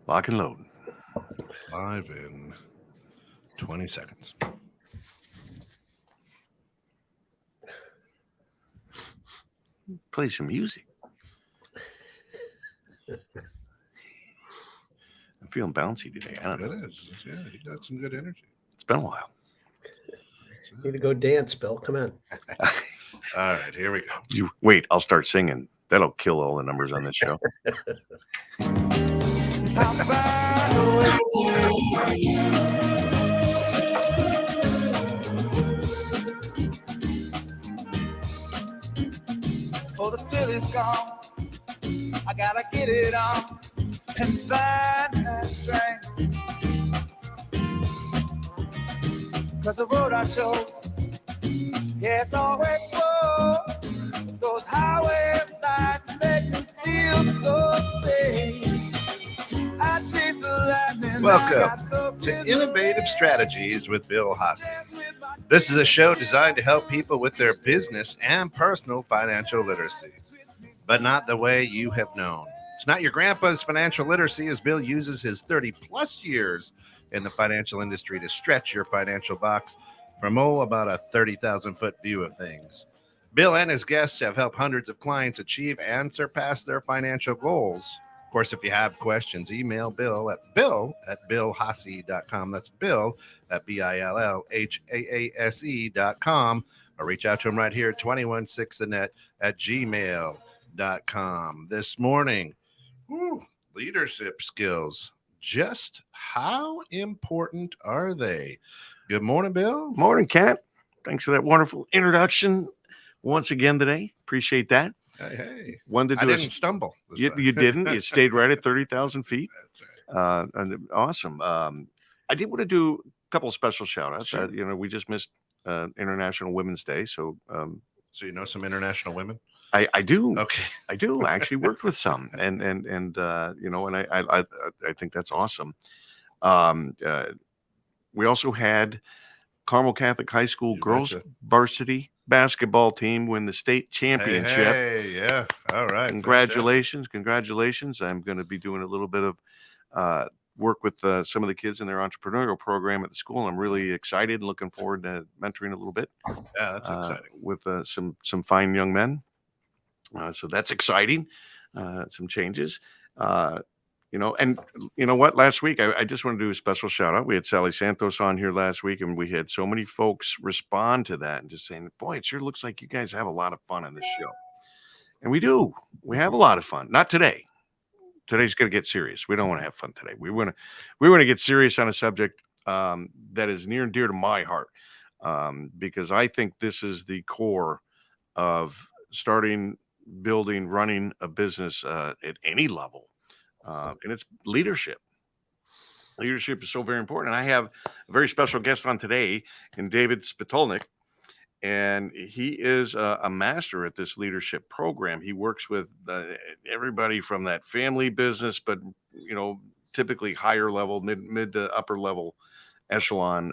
Lock and load. Live in 20 seconds. Play some music. I'm feeling bouncy today. I don't know. It is. Yeah, you got some good energy. It's been a while. Need to go dance, Bill. Come on. All right, here we go. You wait, I'll start singing. That'll kill all the numbers on this show. For the thrill is gone, I gotta get it on and find that strength. Cause the road I chose, yeah, it's always full. Those highway nights make me feel so safe. I chase the lightning. Welcome to Innovative Strategies with Bill Haase. This is a show designed to help people with their business and personal financial literacy, but not the way you have known. It's not your grandpa's financial literacy, as Bill uses his 30-plus years in the financial industry to stretch your financial box from, about a 30,000-foot view of things. Bill and his guests have helped hundreds of clients achieve and surpass their financial goals. Of course, if you have questions, email Bill at billhaase.com. That's Bill at BILLHAASE.com, or reach out to him right here at 216thenet at gmail.com. This morning, leadership skills. Just how important are they? Good morning, Bill. Morning, Kat. Thanks for that wonderful introduction once again today. Appreciate that. Hey. Wanted to I do didn't stumble. You didn't. You stayed right at 30,000 feet. That's right. And awesome. I did want to do a couple of special shout outs. Sure. We just missed International Women's Day. So you know some international women? I do. Okay. I do. I actually worked with some, and I think that's awesome. We also had Carmel Catholic High School girls varsity basketball team win the state championship. Hey, yeah. All right. Congratulations. I'm going to be doing a little bit of work with some of the kids in their entrepreneurial program at the school. I'm really excited and looking forward to mentoring a little bit. Yeah, that's exciting. With some fine young men. So that's exciting. Some changes. And you know what? Last week, I just want to do a special shout out. We had Sally Santos on here last week, and we had so many folks respond to that and just saying, boy, it sure looks like you guys have a lot of fun on this show. And we do. We have a lot of fun. Not today. Today's going to get serious. We don't want to have fun today. We want to get serious on a subject that is near and dear to my heart, because I think this is the core of starting, building, running a business at any level. And it's leadership. Leadership is so very important. And I have a very special guest on today in David Spitolnik. And he is a master at this leadership program. He works with everybody from that family business, but, typically higher level, mid to upper level echelon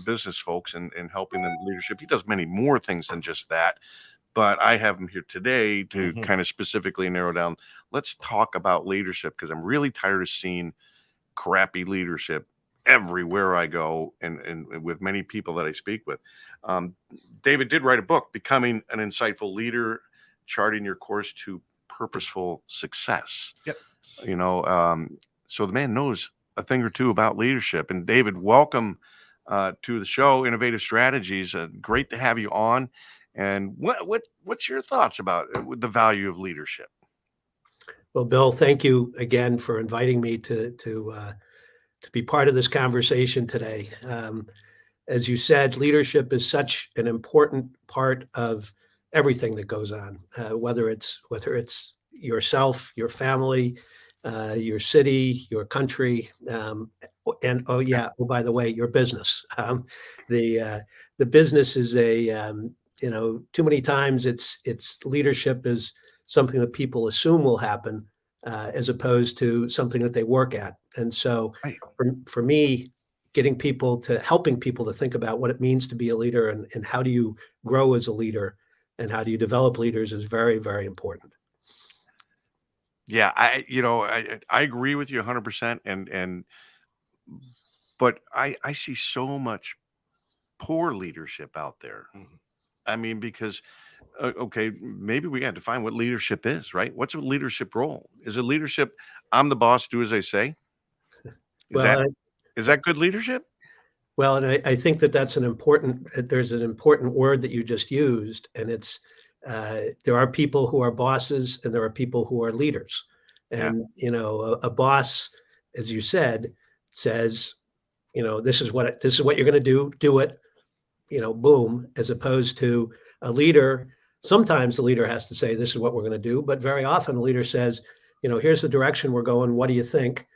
business folks and helping them leadership. He does many more things than just that. But I have him here today to kind of specifically narrow down. Let's talk about leadership, because I'm really tired of seeing crappy leadership everywhere I go and with many people that I speak with. David did write a book, Becoming an Insightful Leader, Charting Your Course to Purposeful Success. Yep. So the man knows a thing or two about leadership. And David, welcome to the show, Innovative Strategies. Great to have you on. And what's your thoughts about the value of leadership? Well, Bill, thank you again for inviting me to be part of this conversation today. As you said, leadership is such an important part of everything that goes on, whether it's yourself, your family, your city, your country, and by the way, your business. The business is too many times it's leadership is something that people assume will happen as opposed to something that they work at. And so for me, helping people to think about what it means to be a leader and how do you grow as a leader and how do you develop leaders is very, very important. Yeah, I agree with you 100%, but I see so much poor leadership out there. Mhm. I mean, because okay, maybe we got to define what leadership is, right? What's a leadership role? Is it leadership? I'm the boss, do as I say. Is Well, that is that good leadership? Well, and I think that that's an important, there's an important word that you just used, and it's, there are people who are bosses and there are people who are leaders. Yeah. And, a boss, as you said, says, this is what you're going to do it, boom, as opposed to a leader. Sometimes the leader has to say, this is what we're going to do. But very often the leader says, here's the direction we're going. What do you think?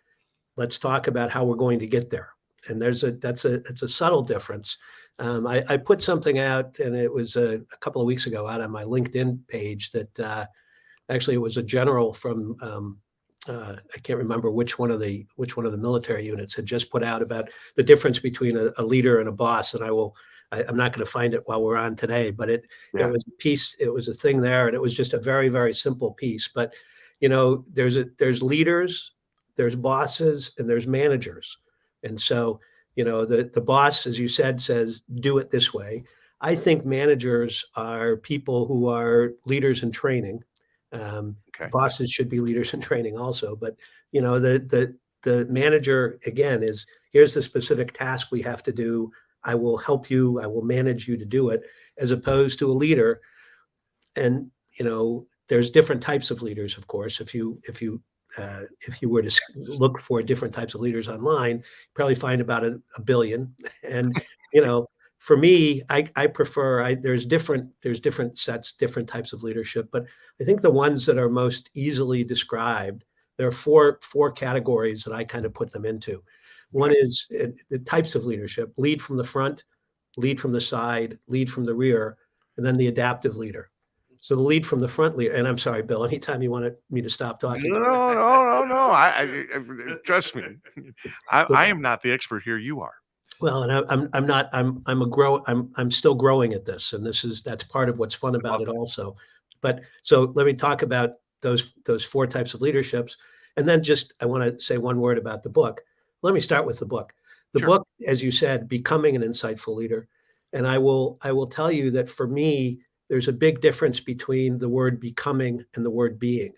Let's talk about how we're going to get there. And it's a subtle difference. I put something out, and it was a couple of weeks ago out on my LinkedIn page that actually it was a general from I can't remember which one of the military units had just put out about the difference between a leader and a boss. And I'm not going to find it while we're on today, but it Yeah. was a piece, it was a thing there, and it was just a very, very simple piece. But there's leaders, there's bosses, and there's managers. And so, the boss, as you said, says, do it this way. I think managers are people who are leaders in training. Okay. Bosses should be leaders in training also. But, the manager, again, is here's the specific task we have to do. I will help you. I will manage you to do it, as opposed to a leader. And, there's different types of leaders, of course. If you were to look for different types of leaders online, probably find about a billion. And for me, I prefer. There's different sets, different types of leadership. But I think the ones that are most easily described, there are four categories that I kind of put them into. One is the types of leadership: lead from the front, lead from the side, lead from the rear, and then the adaptive leader. So the lead from the front leader, and I'm sorry, Bill, anytime you wanted me to stop talking. No. Trust me. I am not the expert here. You are. Well, and I'm not, I'm still growing at this, and that's part of what's fun about it also. But so let me talk about those four types of leaderships, and then I want to say one word about the book. Let me start with the book. The Sure. book, as you said, Becoming an Insightful Leader, and I will tell you that for me, there's a big difference between the word becoming and the word being.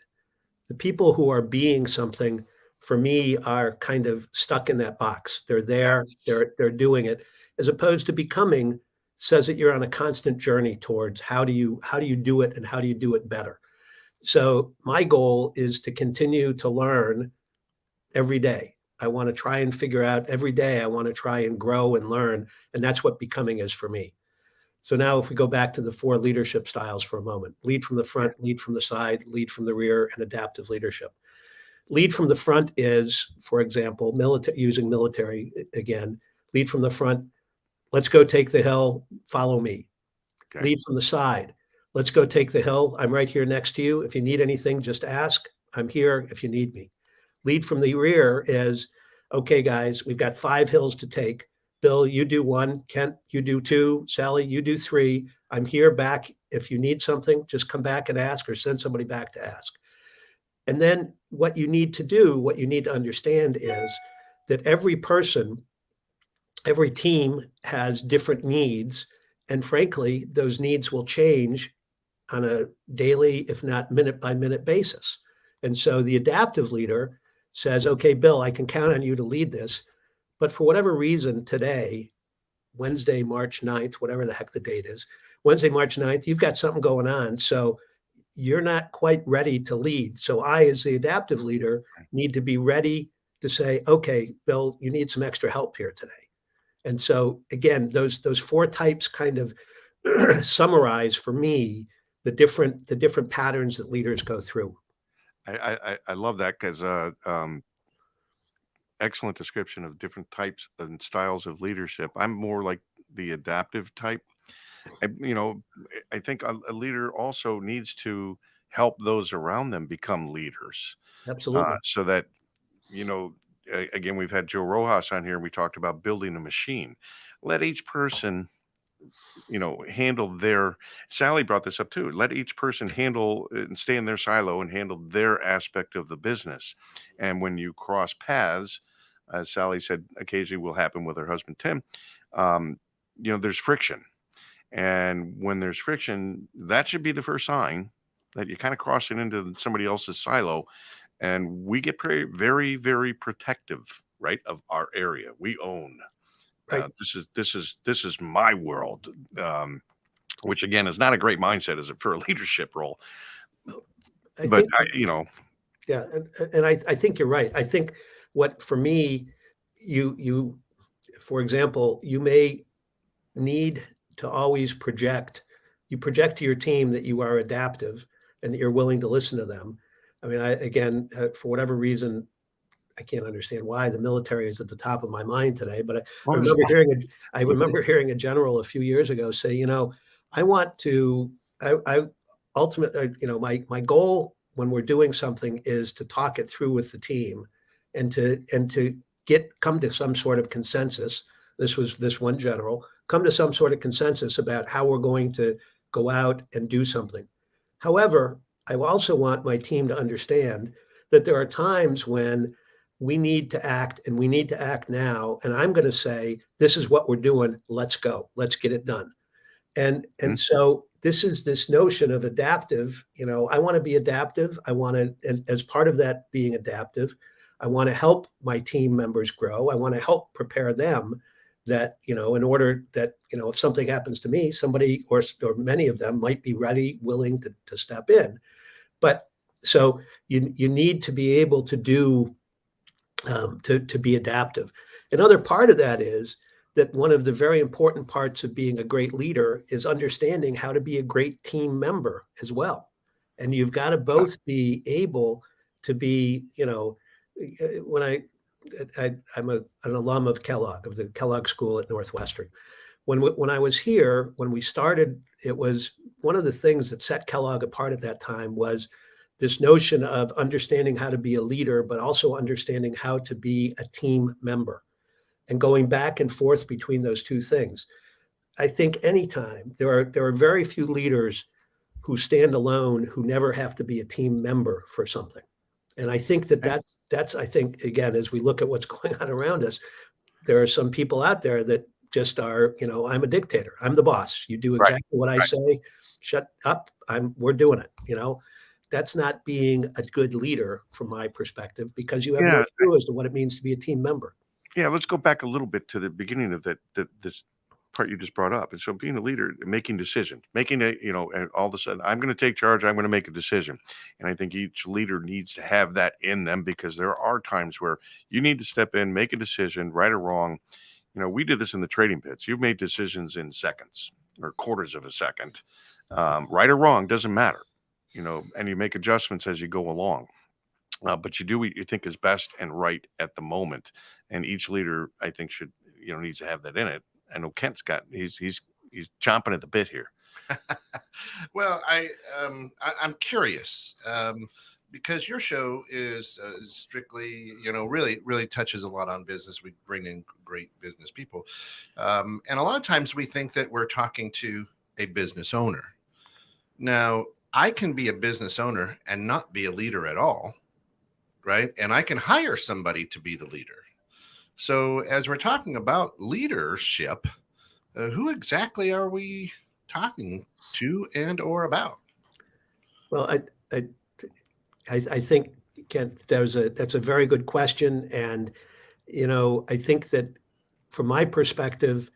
The people who are being something, for me, are kind of stuck in that box. They're there, they're doing it, as opposed to becoming says that you're on a constant journey towards how do you do it and how do you do it better. So my goal is to continue to learn every day. I want to try and figure out every day. I want to try and grow and learn. And that's what becoming is for me. So now if we go back to the four leadership styles for a moment: lead from the front, lead from the side, lead from the rear, and adaptive leadership. Lead from the front is, for example, using military again. Lead from the front, let's go take the hill, follow me. Okay. Lead from the side, let's go take the hill. I'm right here next to you. If you need anything, just ask. I'm here if you need me. Lead from the rear is, okay, guys, we've got 5 hills to take. Bill, you do 1. Kent, you do 2. Sally, you do 3. I'm here back. If you need something, just come back and ask, or send somebody back to ask. And then what you need to understand is that every person, every team has different needs. And frankly, those needs will change on a daily, if not minute by minute basis. And so the adaptive leader says, okay, Bill, I can count on you to lead this. But for whatever reason today, Wednesday, March 9th, whatever the heck the date is, Wednesday, March 9th, you've got something going on. So you're not quite ready to lead. So I, as the adaptive leader, need to be ready to say, okay, Bill, you need some extra help here today. And so again, those 4 types kind of summarize for me the different patterns that leaders go through. I love that because excellent description of different types and styles of leadership. I'm more like the adaptive type. I think a leader also needs to help those around them become leaders, Absolutely. so that, again, we've had Joe Rojas on here and we talked about building a machine. Let each person handle Sally brought this up too. Let each person handle and stay in their silo and handle their aspect of the business. And when you cross paths, as Sally said, occasionally will happen with her husband, Tim, there's friction. And when there's friction, that should be the first sign that you're kind of crossing into somebody else's silo. And we get very, very protective, right, of our area. We own. Right. This is my world, which again is not a great mindset as for a leadership role. Yeah, and I think you're right. I think what for me, you, for example, you may need to always project to your team that you are adaptive and that you're willing to listen to them. I mean, for whatever reason, I can't understand why the military is at the top of my mind today, but I remember hearing a general a few years ago say, I want to, I ultimately, my goal when we're doing something is to talk it through with the team and to come to some sort of consensus. This was this one general, come to some sort of consensus about how we're going to go out and do something. However, I also want my team to understand that there are times when we need to act and we need to act now. And I'm going to say, this is what we're doing. Let's go. Let's get it done. And so this is this notion of adaptive. I want to be adaptive. I want to, and as part of that being adaptive, I want to help my team members grow. I want to help prepare them that, in order that, if something happens to me, somebody or many of them might be ready, willing to step in. But so you need to be able to do, to be adaptive. Another part of that is that one of the very important parts of being a great leader is understanding how to be a great team member as well. And you've got to both be able to be, when I'm an alum of Kellogg, of the Kellogg School at Northwestern. When I was here, when we started, it was one of the things that set Kellogg apart at that time was this notion of understanding how to be a leader, but also understanding how to be a team member and going back and forth between those two things. I think anytime there are very few leaders who stand alone, who never have to be a team member for something. And I think that's I think, again, as we look at what's going on around us, there are some people out there that just are, I'm a dictator. I'm the boss. You do exactly what I say. Shut up. We're doing it. That's not being a good leader from my perspective, because you have no clue as to what it means to be a team member. Yeah, let's go back a little bit to the beginning of this part you just brought up. And so being a leader, making decisions, and all of a sudden, I'm going to take charge, I'm going to make a decision. And I think each leader needs to have that in them, because there are times where you need to step in, make a decision, right or wrong. We did this in the trading pits. You've made decisions in seconds or quarters of a second. Right or wrong, doesn't matter, and you make adjustments as you go along. But you do what you think is best and right at the moment. And each leader, I think, should, needs to have that in it. I know Kent's he's chomping at the bit here. Well, I'm curious, because your show is strictly, really touches a lot on business. We bring in great business people. And a lot of times we think that we're talking to a business owner. Now, I can be a business owner and not be a leader at all, right? And I can hire somebody to be the leader. So as we're talking about leadership, who exactly are we talking to and or about? Well, I think, Kent, that's a very good question. And, I think that from my perspective,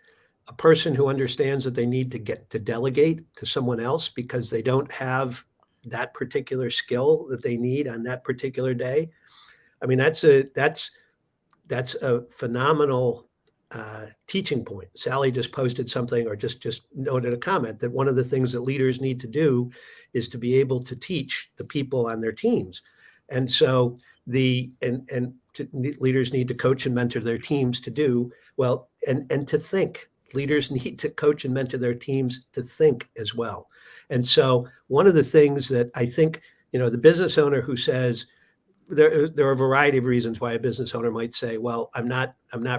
a person who understands that they need to get to delegate to someone else because they don't have that particular skill that they need on that particular day. I mean, that's a phenomenal teaching point. Sally just posted something, or just noted a comment that one of the things that leaders need to do is to be able to teach the people on their teams. And so leaders need to coach and mentor their teams to do well, and to think. Leaders need to coach and mentor their teams to think as well. And so one of the things that I think, the business owner who says, there are a variety of reasons why a business owner might say, well, I'm not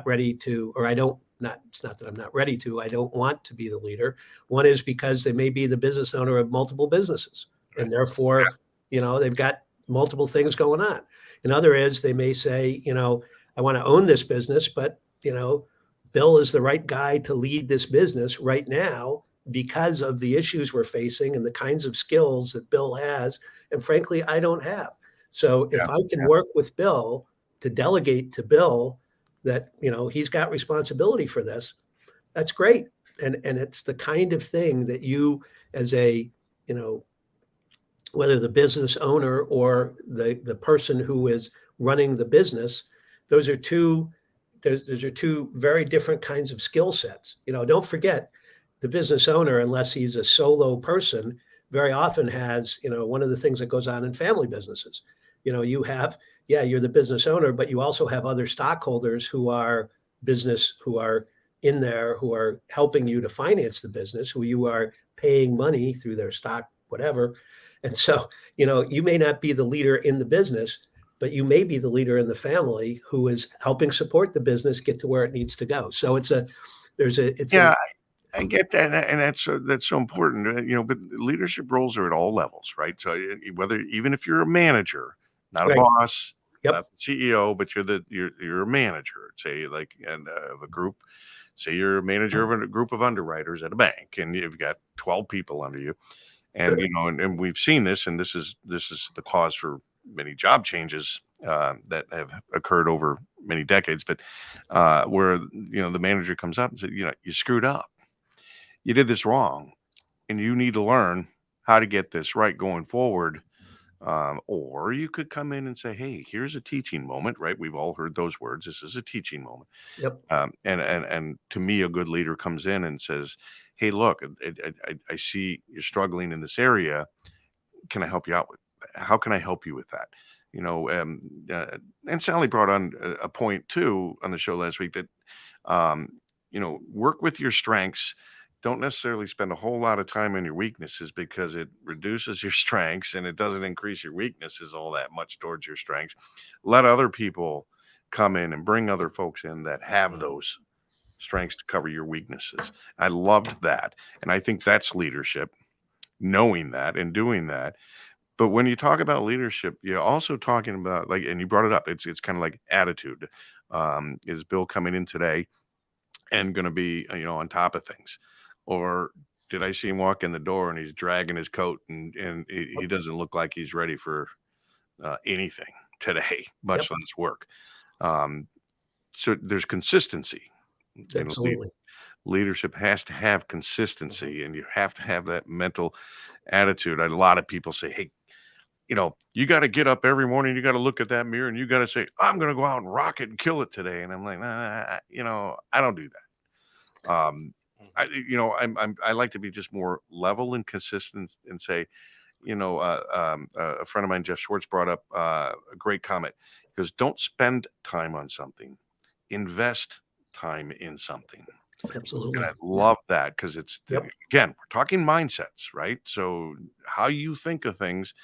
ready to, or I don't it's not that I'm not ready to, I don't want to be the leader. One is because they may be the business owner of multiple businesses, and therefore, they've got multiple things going on. Another is they may say, I want to own this business, but, Bill is the right guy to lead this business right now because of the issues we're facing and the kinds of skills that Bill has. And frankly, I don't have. So if I can work with Bill to delegate to Bill that, he's got responsibility for this, that's great. And it's the kind of thing that you, as a, whether the business owner or the person who is running the business, those are two very different kinds of skill sets. Don't forget, the business owner, unless he's a solo person, very often has, one of the things that goes on in family businesses. You have, you're the business owner, but you also have other stockholders who are in there, who are helping you to finance the business, who you are paying money through their stock, whatever. And so, you may not be the leader in the business, but you may be the leader in the family who is helping support the business get to where it needs to go. So I get that, and that's so important, but leadership roles are at all levels, right? So even if you're a manager, not a boss, not the CEO, but you're a manager, say of a group, say you're a manager of a group of underwriters at a bank, and you've got 12 people under you, and and we've seen this, and this is the cause for many job changes that have occurred over many decades, but where the manager comes up and says, you screwed up. You did this wrong, and you need to learn how to get this right going forward. Or you could come in and say, hey, here's a teaching moment, right? We've all heard those words. This is a teaching moment. Yep. And to me, a good leader comes in and says, hey, look, I see you're struggling in this area. Can I help you out with that? How can I help you with that? And Sally brought on a point too on the show last week that, work with your strengths. Don't necessarily spend a whole lot of time on your weaknesses, because it reduces your strengths and it doesn't increase your weaknesses all that much towards your strengths. Let other people come in and bring other folks in that have those strengths to cover your weaknesses. I loved that. And I think that's leadership, knowing that and doing that. But when you talk about leadership, you're also talking about, and you brought it up, it's kind of like attitude. Is Bill coming in today and going to be, on top of things? Or did I see him walk in the door and he's dragging his coat and he doesn't look like he's ready for anything today, much less work. So there's consistency. Absolutely. Leadership has to have consistency, and you have to have that mental attitude. A lot of people say, hey, you got to get up every morning. You got to look at that mirror and you got to say, I'm going to go out and rock it and kill it today. And I'm like, I don't do that. I like to be just more level and consistent and say, a friend of mine, Jeff Schwartz, brought up a great comment. He goes, don't spend time on something, invest time in something. Absolutely. And I love that, because it's, again, we're talking mindsets, right? So how you think of things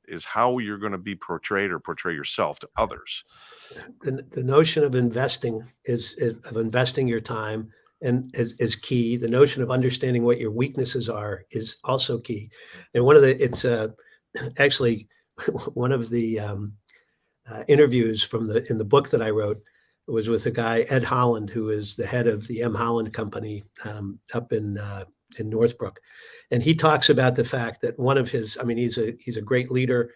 is how you're going to be portrayed or portray yourself to others. The notion of investing of investing your time and is key. The notion of understanding what your weaknesses are is also key. And it's actually one of the interviews in the book that I wrote was with a guy, Ed Holland, who is the head of the M. Holland Company up in Northbrook. And he talks about the fact that he's a great leader.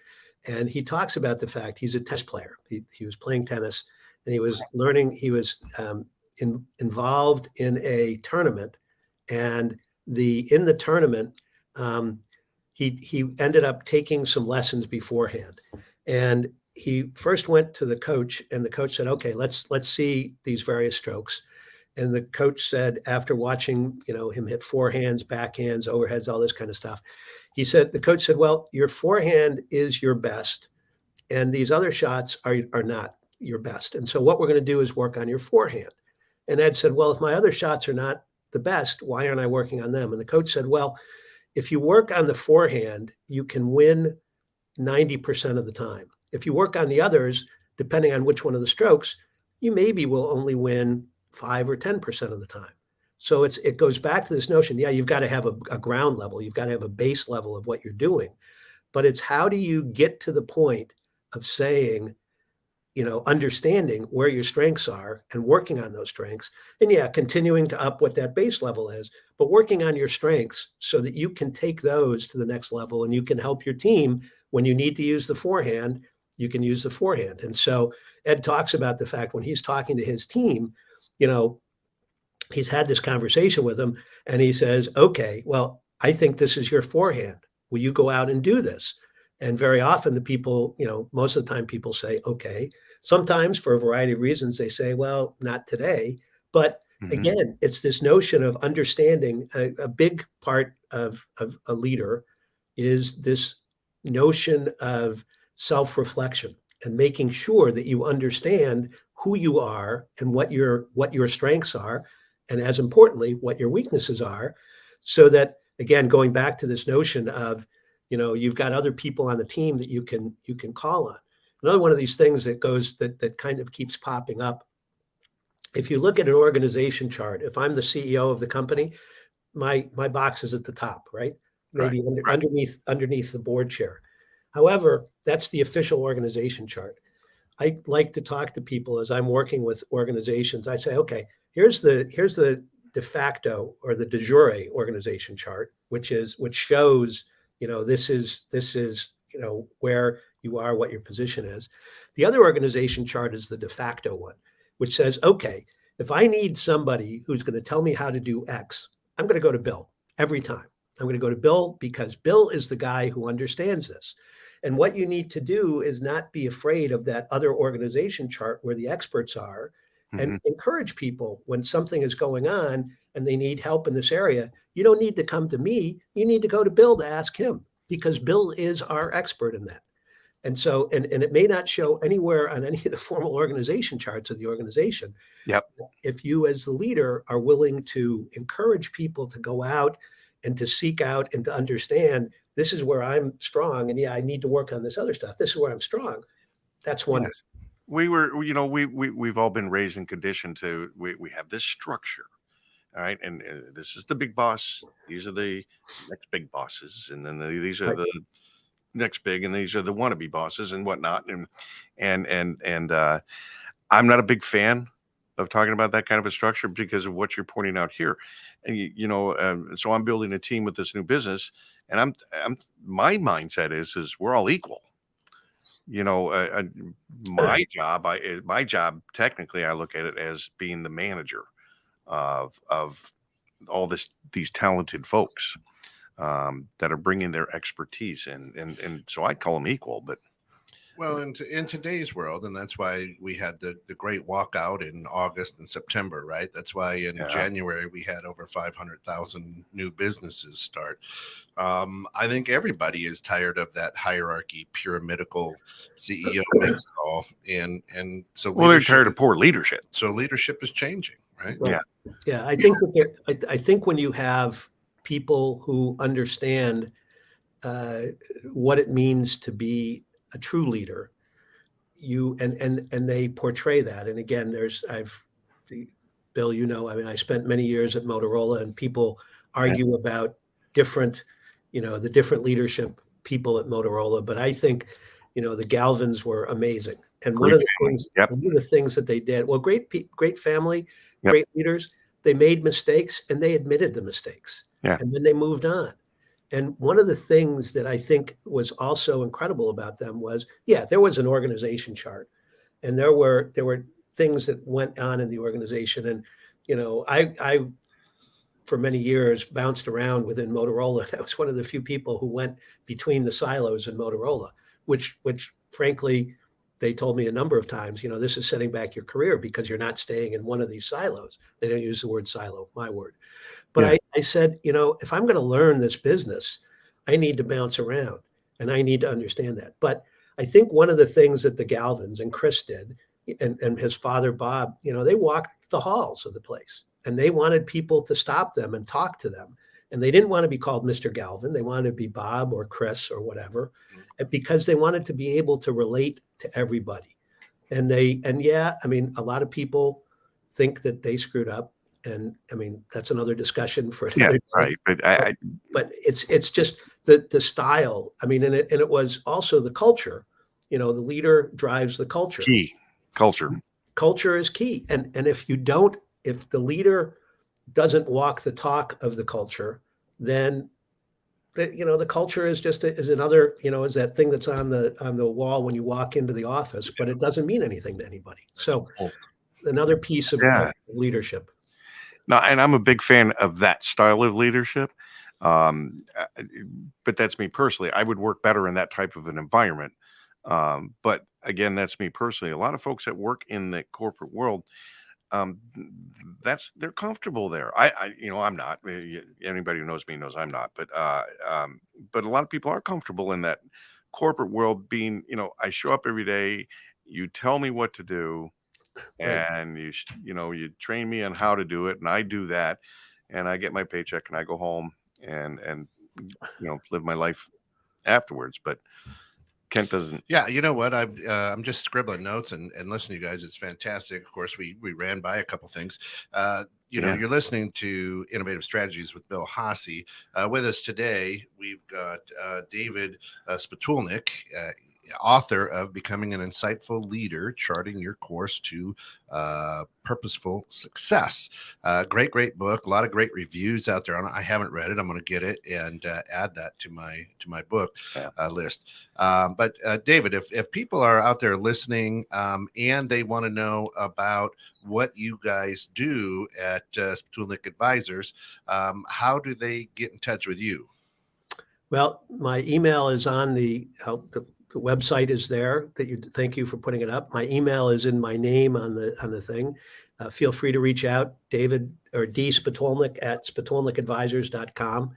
And he talks about the fact he's a tennis player. He was playing tennis, and he was learning. He was involved in a tournament, and in the tournament, he ended up taking some lessons beforehand. And he first went to the coach, and the coach said, okay, let's see these various strokes. And the coach said, after watching, him hit forehands, backhands, overheads, all this kind of stuff, the coach said, well, your forehand is your best, and these other shots are not your best. And so what we're going to do is work on your forehand. And Ed said, well, if my other shots are not the best, why aren't I working on them? And the coach said, well, if you work on the forehand, you can win 90% of the time. If you work on the others, depending on which one of the strokes, you maybe will only win 5 or 10% of the time. So it goes back to this notion. Yeah, you've got to have a ground level. You've got to have a base level of what you're doing. But it's how do you get to the point of saying, understanding where your strengths are and working on those strengths. And yeah, continuing to up what that base level is, but working on your strengths so that you can take those to the next level and you can help your team when you need to use the forehand, you can use the forehand. And so Ed talks about the fact when he's talking to his team, he's had this conversation with them and he says, okay, well, I think this is your forehand. Will you go out and do this? And very often the people, most of the time people say, okay. Sometimes for a variety of reasons, they say, well, not today. But again, it's this notion of understanding. A big part of a leader is this notion of self-reflection and making sure that you understand who you are and what your strengths are. And as importantly, what your weaknesses are, so that, again, going back to this notion of, you've got other people on the team that you can call on. Another one of these things that kind of keeps popping up. If you look at an organization chart, if I'm the CEO of the company, my box is at the top, right? Maybe underneath the board chair. However, that's the official organization chart. I like to talk to people as I'm working with organizations. I say, okay, here's the de facto or the de jure organization chart, which shows, this is where you are, what your position is. The other organization chart is the de facto one, which says, okay, if I need somebody who's going to tell me how to do X, I'm going to go to Bill every time. I'm going to go to Bill because Bill is the guy who understands this. And what you need to do is not be afraid of that other organization chart where the experts are, and encourage people when something is going on and they need help in this area. You don't need to come to me. You need to go to Bill to ask him, because Bill is our expert in that. And so, and it may not show anywhere on any of the formal organization charts of the organization. Yep. If you as the leader are willing to encourage people to go out and to seek out and to understand, this is where I'm strong. And yeah, I need to work on this other stuff. This is where I'm strong. That's wonderful. We were, we've all been raised and conditioned to, we have this structure. All right. And this is the big boss. These are the next big bosses. And then these are the next big, and these are the wannabe bosses and whatnot. And I'm not a big fan of talking about that kind of a structure because of what you're pointing out here. And so I'm building a team with this new business, and my mindset is we're all equal. My job, technically, I look at it as being the manager of all these talented folks that are bringing their expertise in, and so I'd call them equal. But well, in today's world, and that's why we had the great walkout in August and September, right? That's why in January we had over 500,000 new businesses start. I think everybody is tired of that hierarchy, pyramidal CEO makes it all, and so they're tired of poor leadership. So leadership is changing, right? Well, yeah. I think that I think when you have people who understand what it means to be a true leader, and they portray that. And again, Bill, I spent many years at Motorola, and people argue about the different leadership people at Motorola. But I think, the Galvins were amazing. And one of the things that they did, well, great family, great leaders, they made mistakes and they admitted the mistakes. Yeah. And then they moved on. And one of the things that I think was also incredible about them was, there was an organization chart, and there were things that went on in the organization. And, I for many years bounced around within Motorola. I was one of the few people who went between the silos in Motorola, which frankly, they told me a number of times, this is setting back your career because you're not staying in one of these silos. They don't use the word silo, my word. But I said, if I'm going to learn this business, I need to bounce around and I need to understand that. But I think one of the things that the Galvins and Chris did, and his father, Bob, they walked the halls of the place and they wanted people to stop them and talk to them. And they didn't want to be called Mr. Galvin. They wanted to be Bob or Chris or whatever, because they wanted to be able to relate to everybody. A lot of people think that they screwed up. And I mean, that's another discussion for Yeah, another day. right. But I But it's just the style. I mean, and it was also the culture. You know, the leader drives the culture. key culture. Culture is key. And if the leader doesn't walk the talk of the culture, then the culture is just is another, is that thing that's on the wall when you walk into the office, but it doesn't mean anything to anybody. So another piece of Yeah. leadership. No, and I'm a big fan of that style of leadership. But that's me personally. I would work better in that type of an environment. But again, that's me personally. A lot of folks that work in the corporate world, um, they're comfortable there. I'm not. Anybody who knows me knows I'm not. But a lot of people are comfortable in that corporate world. Being, I show up every day. You tell me what to do, Right. and you train me on how to do it, and I do that, and I get my paycheck, and I go home and live my life afterwards. But Kent doesn't. Yeah, you know what? I'm just scribbling notes and listening to you guys. It's fantastic. Of course, we ran by a couple things. Yeah. You're listening to Innovative Strategies with Bill Haase. With us today, we've got David Spatulnik, author of Becoming an Insightful Leader, Charting Your Course to Purposeful Success. Great book. A lot of great reviews out there on it. I haven't read it. I'm going to get it and add that to my book list. But David, if people are out there listening and they want to know about what you guys do at Spatulnik Advisors, how do they get in touch with you? Well, my email is on the website is there. Thank you for putting it up. My email is in my name on the thing. Feel free to reach out, David or D Spatulnik at spatulnikadvisors.com.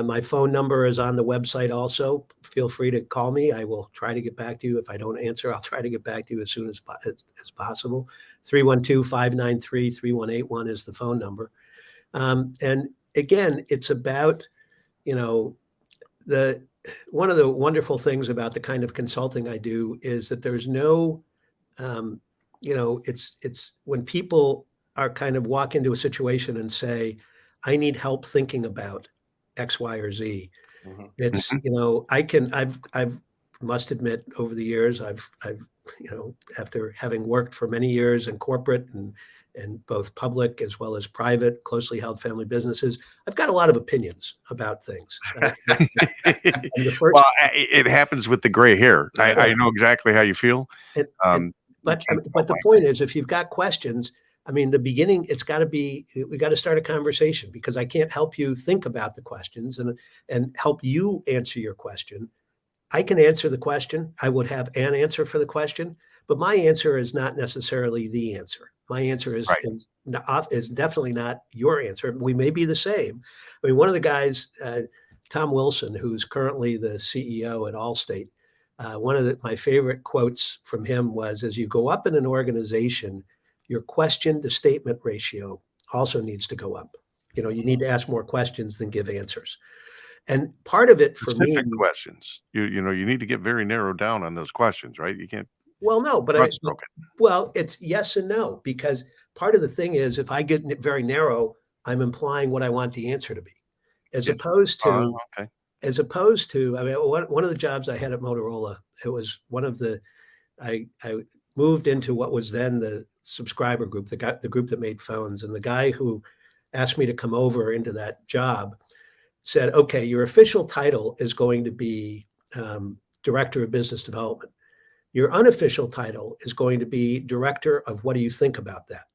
My phone number is on the website also. Feel free to call me. I will try to get back to you. If I don't answer, I'll try to get back to you as soon as possible. 312-593-3181 is the phone number. And again, it's about, one of the wonderful things about the kind of consulting I do is that there's no, it's when people are kind of walk into a situation and say, I need help thinking about X, Y, or Z. Mm-hmm. It's, I've must admit over the years, I've after having worked for many years in corporate and both public as well as private, closely held family businesses, I've got a lot of opinions about things. It happens with the gray hair. I know exactly how you feel. But the point is, if you've got questions, I mean, the beginning, we got to start a conversation, because I can't help you think about the questions and help you answer your question. I can answer the question. I would have an answer for the question, but my answer is not necessarily the answer. My answer is definitely not your answer. We may be the same. I mean, one of the guys, Tom Wilson, who's currently the CEO at Allstate, one of my favorite quotes from him was, as you go up in an organization, your question to statement ratio also needs to go up. You need to ask more questions than give answers. And part of it for me, questions, you need to get very narrowed down on those questions, right? You can't. Well, no, but it's yes and no, because part of the thing is, if I get very narrow, I'm implying what I want the answer to be, as opposed to, I mean, one of the jobs I had at Motorola, it was one of I moved into what was then the subscriber group, the group that made phones. And the guy who asked me to come over into that job said, okay, your official title is going to be Director of Business Development. Your unofficial title is going to be Director of What Do You Think About That?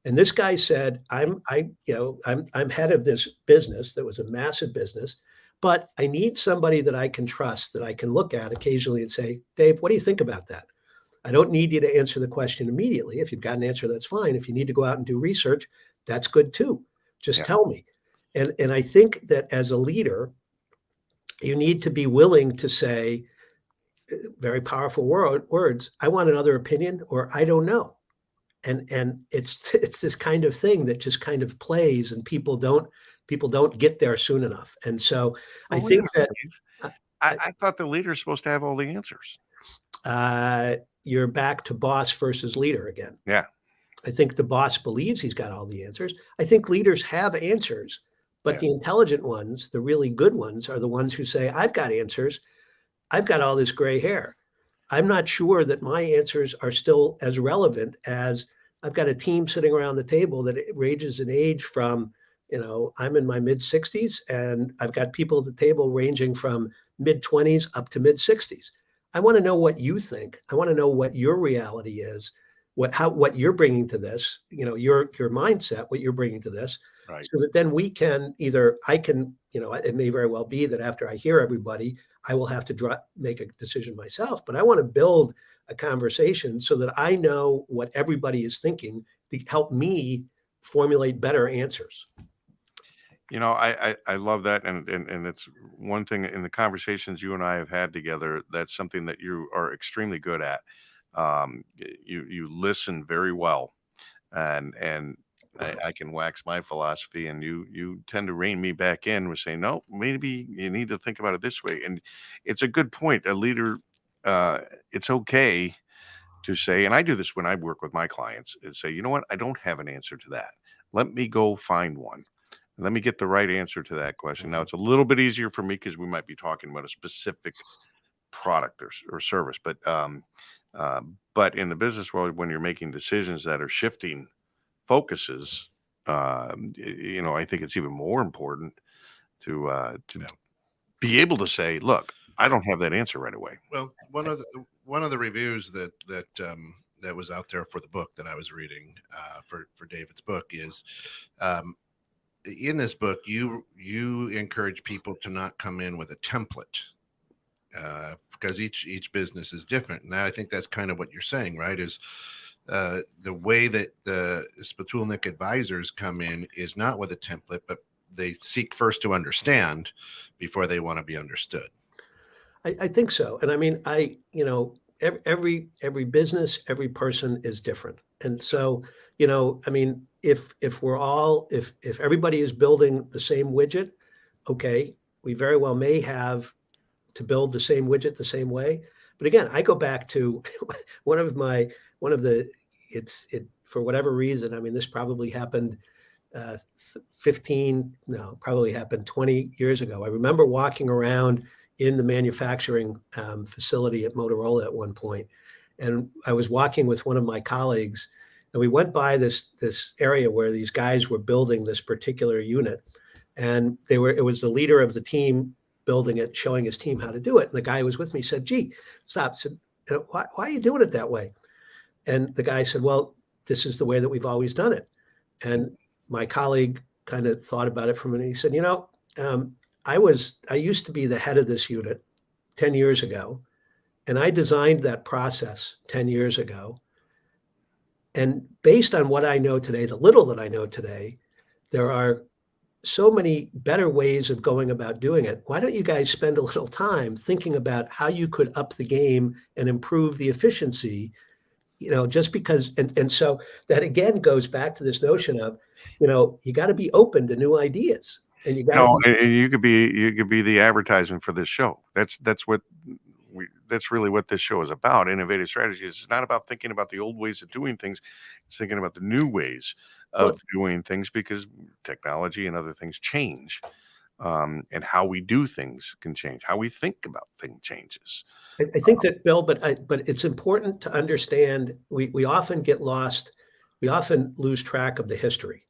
And this guy said, I'm head of this business that was a massive business, but I need somebody that I can trust, that I can look at occasionally and say, Dave, what do you think about that? I don't need you to answer the question immediately. If you've got an answer, that's fine. If you need to go out and do research, that's good too. Just tell me. And I think that as a leader, you need to be willing to say very powerful words. I want another opinion, or I don't know. And it's this kind of thing that just kind of plays, and people don't get there soon enough. And so I think that I thought the leader is supposed to have all the answers. You're back to boss versus leader again. Yeah. I think the boss believes he's got all the answers. I think leaders have answers, but Yeah. the intelligent ones, the really good ones, are the ones who say, I've got answers. I've got all this gray hair. I'm not sure that my answers are still as relevant as I've got a team sitting around the table that ranges in age from, I'm in my mid 60s, and I've got people at the table ranging from mid 20s up to mid 60s. I want to know what you think. I want to know what your reality is, what you're bringing to this, your mindset, what you're bringing to this, Right. so that then I can, it may very well be that after I hear everybody, I will have to make a decision myself, but I want to build a conversation so that I know what everybody is thinking to help me formulate better answers. I love that, and it's one thing in the conversations you and I have had together. That's something that you are extremely good at. You listen very well, and I can wax my philosophy, and you tend to rein me back in with saying, no, maybe you need to think about it this way. And it's a good point. A leader, it's okay to say, and I do this when I work with my clients, is say, you know what, I don't have an answer to that. Let me go find one. Let me get the right answer to that question. Now, it's a little bit easier for me because we might be talking about a specific product or service, but in the business world, when you're making decisions that are shifting focuses, I think it's even more important to Yeah. be able to say, look, I don't have that answer right away. Well, one of the reviews that was out there for the book that I was reading for David's book is, in this book you encourage people to not come in with a template, because each business is different, and I think that's kind of what you're saying, right? Is the way that the Sputulnik advisors come in is not with a template, but they seek first to understand before they want to be understood. I think so. And I mean, every business, every person is different. And so, I mean, if everybody is building the same widget, okay, we very well may have to build the same widget the same way. But again, I go back to for whatever reason, I mean, this probably happened 20 years ago. I remember walking around in the manufacturing facility at Motorola at one point, and I was walking with one of my colleagues, and we went by this area where these guys were building this particular unit, and it was the leader of the team building it, showing his team how to do it. And the guy who was with me said, "Gee, stop." Said, why are you doing it that way?" And the guy said, "Well, this is the way that we've always done it." And my colleague kind of thought about it for a minute. He said, I used to be the head of this unit 10 years ago, and I designed that process 10 years ago. And based on what I know today, the little that I know today, there are so many better ways of going about doing it. Why don't you guys spend a little time thinking about how you could up the game and improve the efficiency? Just because, and so that again goes back to this notion of, you got to be open to new ideas, and you got to And you could be the advertisement for this show. That's really what this show is about. Innovative strategies. It's not about thinking about the old ways of doing things. It's thinking about the new ways of doing things, because technology and other things change. And how we do things can change. How we think about things changes. I think that, Bill, but it's important to understand we often get lost. We often lose track of the history.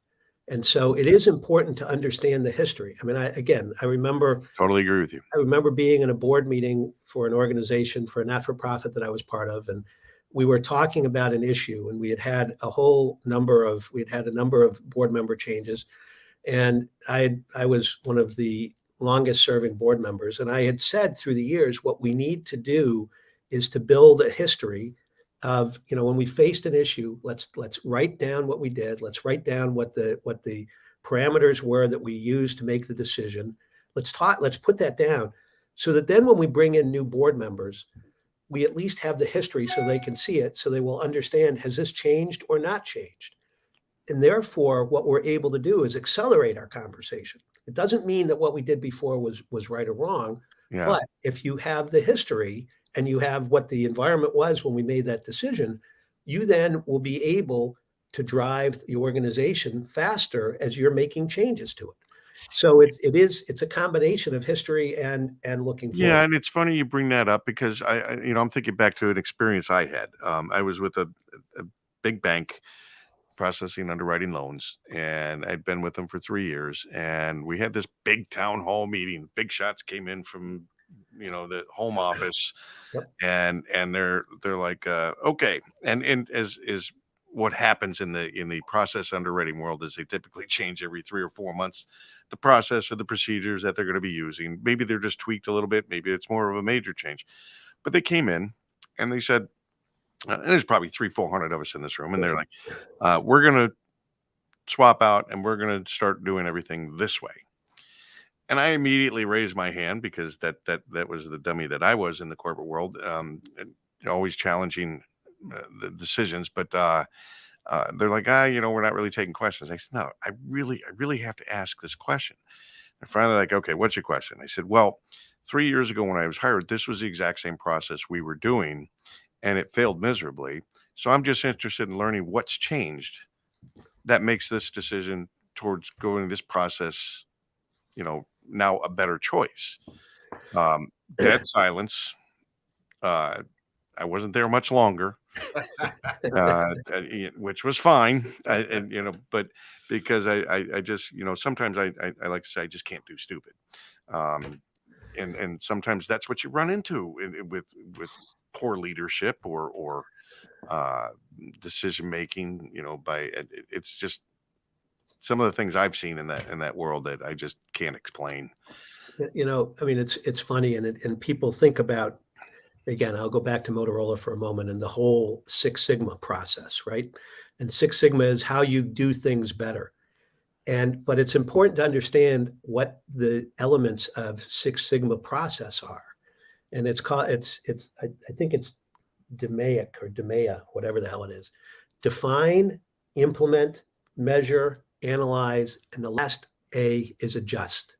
And so it is important to understand the history. I mean, I remember. Totally agree with you. I remember being in a board meeting for an organization, for a not-for-profit that I was part of, and we were talking about an issue, and we had had a number of board member changes, and I was one of the longest serving board members, and I had said through the years, what we need to do is to build a history of, when we faced an issue, let's write down what we did. Let's write down what the parameters were that we used to make the decision. Let's put that down, so that then when we bring in new board members, we at least have the history so they can see it, so they will understand, has this changed or not changed? And therefore, what we're able to do is accelerate our conversation. It doesn't mean that what we did before was right or wrong, Yeah. but if you have the history and you have what the environment was when we made that decision, you then will be able to drive the organization faster as you're making changes to it. So it's a combination of history and looking Yeah, forward. and it's funny you bring that up because I'm thinking back to an experience I had. I was with a big bank processing underwriting loans, and I'd been with them for 3 years, and we had this big town hall meeting. Big shots came in from, the home office, Yep. and they're like, okay, and as is what happens in the process underwriting world is they typically change every 3 or 4 months the process or the procedures that they're going to be using. Maybe they're just tweaked a little bit, maybe it's more of a major change. But they came in and they said, and there's probably 300-400 of us in this room, and they're like, we're going to swap out and we're going to start doing everything this way. And I immediately raised my hand because that was the dummy that I was in the corporate world, and always challenging the decisions. But they're like, we're not really taking questions. I said, no, I really have to ask this question. And finally, like, okay, what's your question? I said, well, 3 years ago when I was hired, this was the exact same process we were doing, and it failed miserably. So I'm just interested in learning what's changed that makes this decision towards going this process, now a better choice. Dead silence. I wasn't there much longer, which was fine. But because I just, sometimes I like to say I just can't do stupid. And sometimes that's what you run into with poor leadership or decision making, it's just some of the things I've seen in that world that I just can't explain. It's funny, and people think about, again, I'll go back to Motorola for a moment and the whole Six Sigma process, right? And Six Sigma is how you do things better. But it's important to understand what the elements of Six Sigma process are. And it's called, I think it's DMAIC or DMAIA, whatever the hell it is. Define, implement, measure, analyze, and the last A is adjust.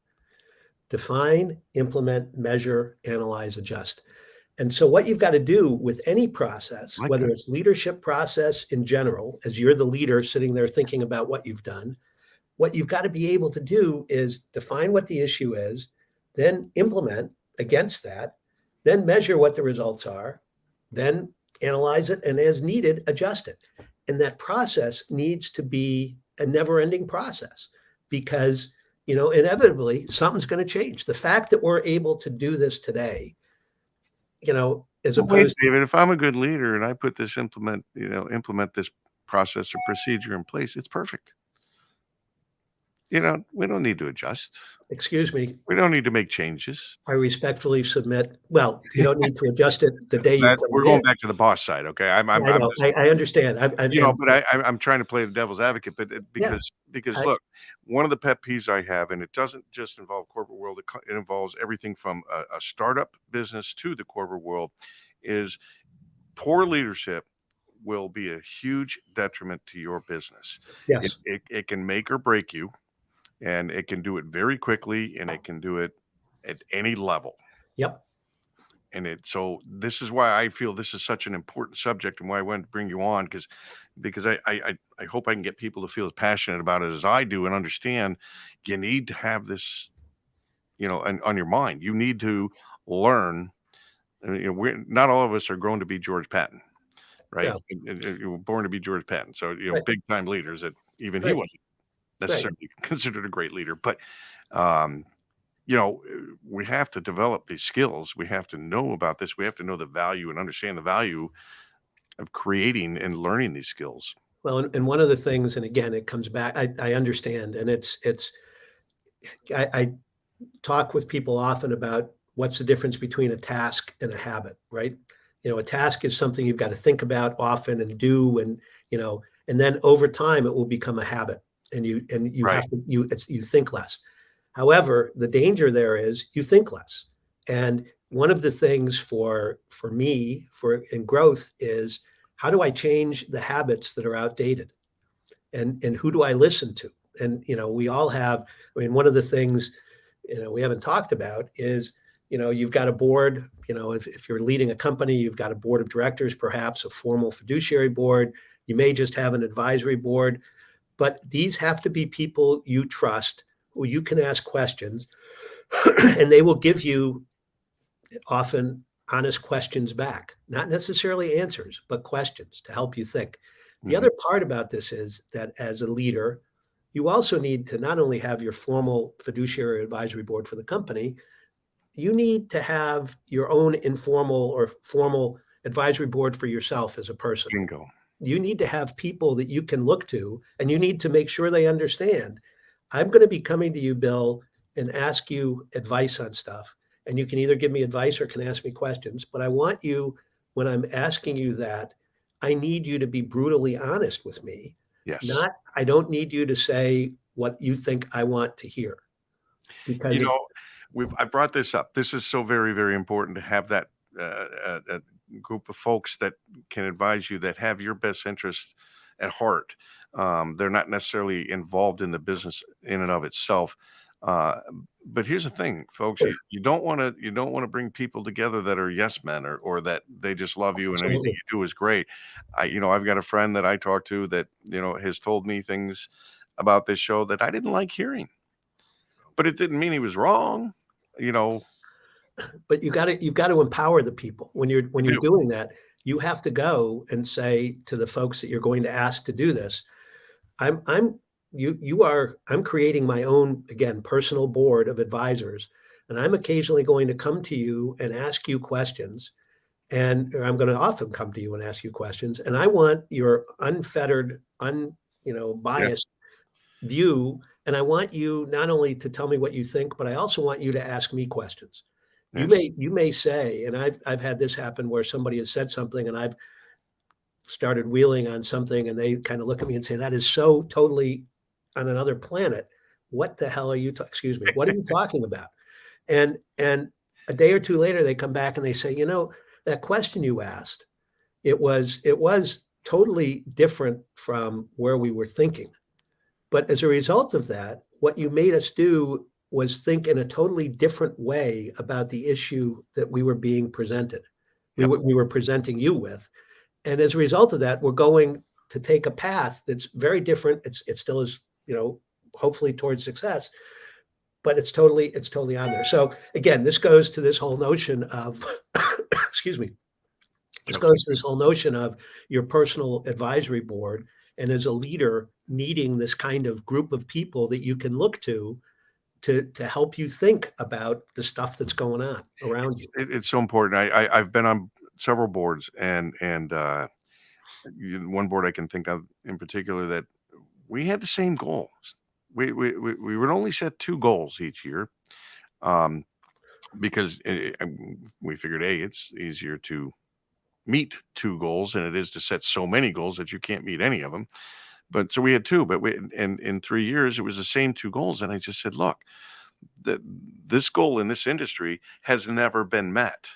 Define, implement, measure, analyze, adjust. And so what you've got to do with any process, whether it's leadership process in general, as you're the leader sitting there thinking about what you've done, what you've got to be able to do is define what the issue is, then implement against that, then measure what the results are, then analyze it, and as needed, adjust it. And that process needs to be a never-ending process because, inevitably something's going to change. The fact that we're able to do this today, as opposed David, if I'm a good leader and I put this implement this process or procedure in place, it's perfect. We don't need to adjust. excuse me, We don't need to make changes. I respectfully submit, well, you don't need to adjust it the day you put We're it going in. back to the boss side, okay? I know, I understand. But I'm trying to play the devil's advocate, but because look, one of the pet peeves I have, and it doesn't just involve corporate world, it involves everything from a startup business to the corporate world, is poor leadership will be a huge detriment to your business. Yes. It can make or break you, and it can do it very quickly, and it can do it at any level. Yep. And so this is why I feel this is such an important subject and why I wanted to bring you on, because I hope I can get people to feel as passionate about it as I do and understand you need to have this, on your mind. You need to learn. Not all of us are grown to be George Patton, right? Yeah. And you were born to be George Patton. So, Right. big time leaders that even he Right. wasn't necessarily considered a great leader, but, we have to develop these skills. We have to know about this. We have to know the value and understand the value of creating and learning these skills. Well, and one of the things, and again, it comes back, I understand, and I talk with people often about what's the difference between a task and a habit, right? A task is something you've got to think about often and do, and then over time it will become a habit, and you Right. have to you think less. However, the danger there is you think less. And one of the things for me in growth is, how do I change the habits that are outdated? And who do I listen to? And we all have, one of the things we haven't talked about is, you've got a board, if you're leading a company, you've got a board of directors, perhaps a formal fiduciary board. You may just have an advisory board, but these have to be people you trust, who you can ask questions, and they will give you often honest questions back, not necessarily answers, but questions to help you think. The Mhm. other part about this is that as a leader, you also need to not only have your formal fiduciary advisory board for the company, you need to have your own informal or formal advisory board for yourself as a person. Bingo. You need to have people that you can look to, and you need to make sure they understand. I'm going to be coming to you, Bill, and ask you advice on stuff. And you can either give me advice or can ask me questions. But I want you, when I'm asking you that, I need you to be brutally honest with me. Yes. I don't need you to say what you think I want to hear. Because You if know, I brought this up. This is so very, very important to have that a group of folks that can advise you, that have your best interest at heart. They're not necessarily involved in the business in and of itself. Uh, but here's the thing, folks: you don't want to bring people together that are yes men, or that they just love you and anything Absolutely. you do is great. I've got a friend that I talk to that has told me things about this show that I didn't like hearing, but it didn't mean he was wrong. You know, But you've got to empower the people when you're you do. doing that. You have to go and say to the folks that you're going to ask to do this, I'm I'm creating my own, again, personal board of advisors, and I'm occasionally going to come to you and ask you questions, or I'm going to often come to you and ask you questions, and I want your unfettered, Yeah. biased view, and I want you not only to tell me what you think, but I also want you to ask me questions. Yes. You may say, and I've had this happen where somebody has said something and I've started wheeling on something and they kind of look at me and say, that is so totally on another planet. What the hell are you excuse me, what are you talking about? And a day or two later they come back and they say, that question you asked, it was totally different from where we were thinking. But as a result of that, what you made us do was think in a totally different way about the issue that we were being presented. Yep. We were presenting you with. And as a result of that, we're going to take a path that's very different. It still is, hopefully towards success, but it's totally on there. So again, this goes to this whole notion of, excuse me, this goes to this whole notion of your personal advisory board, and as a leader needing this kind of group of people that you can look to help you think about the stuff that's going on around you. It's so important. I've been on several boards, and one board I can think of in particular that we had the same goals. We would only set 2 goals each year, because we figured, hey, it's easier to meet 2 goals than it is to set so many goals that you can't meet any of them. But so we had 2, but in 3 years it was the same 2 goals, and I just said, look, this goal in this industry has never been met,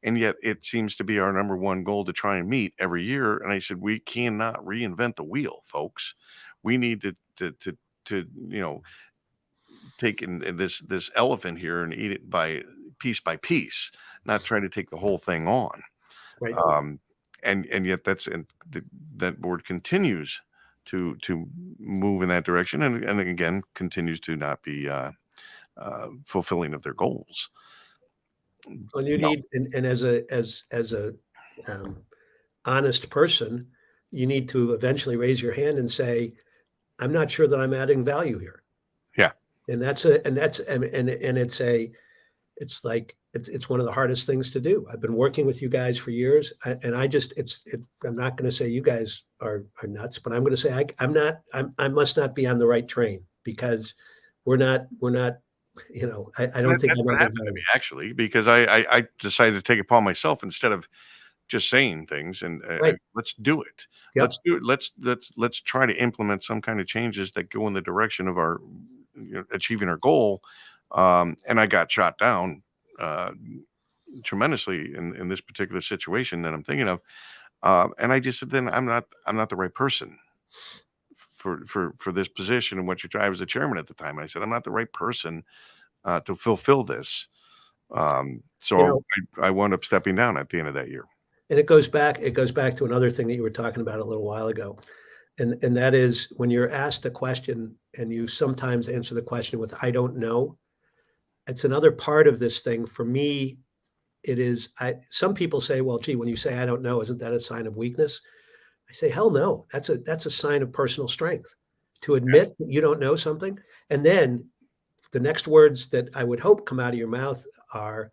and yet it seems to be our number one goal to try and meet every year. And I said, we cannot reinvent the wheel, folks. We need to take in this elephant here and eat it by piece, not try to take the whole thing on. Right. And yet that board continues to move in that direction, and again continues to not be fulfilling of their goals. Well, you need, and as a honest person, you need to eventually raise your hand and say, I'm not sure that I'm adding value here. Yeah. And it's like, it's one of the hardest things to do. I've been working with you guys for years, and I'm not going to say you guys are nuts, but I'm going to say I must not be on the right train, because we're not, I don't think That's I'm what adding happened to value. me, actually, because I decided to take it upon myself instead of just saying things, and Right. let's do it. Yep. Let's do it. Let's try to implement some kind of changes that go in the direction of our achieving our goal. And I got shot down tremendously in this particular situation that I'm thinking of. And I just said, then I'm not the right person for this position and what you're trying. I was the chairman at the time. And I said, I'm not the right person to fulfill this. So You know, I wound up stepping down at the end of that year. And it goes back to another thing that you were talking about a little while ago. And that is when you're asked a question and you sometimes answer the question with, I don't know. It's another part of this thing. For me, it is, some people say, well, gee, when you say, I don't know, isn't that a sign of weakness? I say, hell no, that's a sign of personal strength to admit that you don't know something. And then the next words that I would hope come out of your mouth are,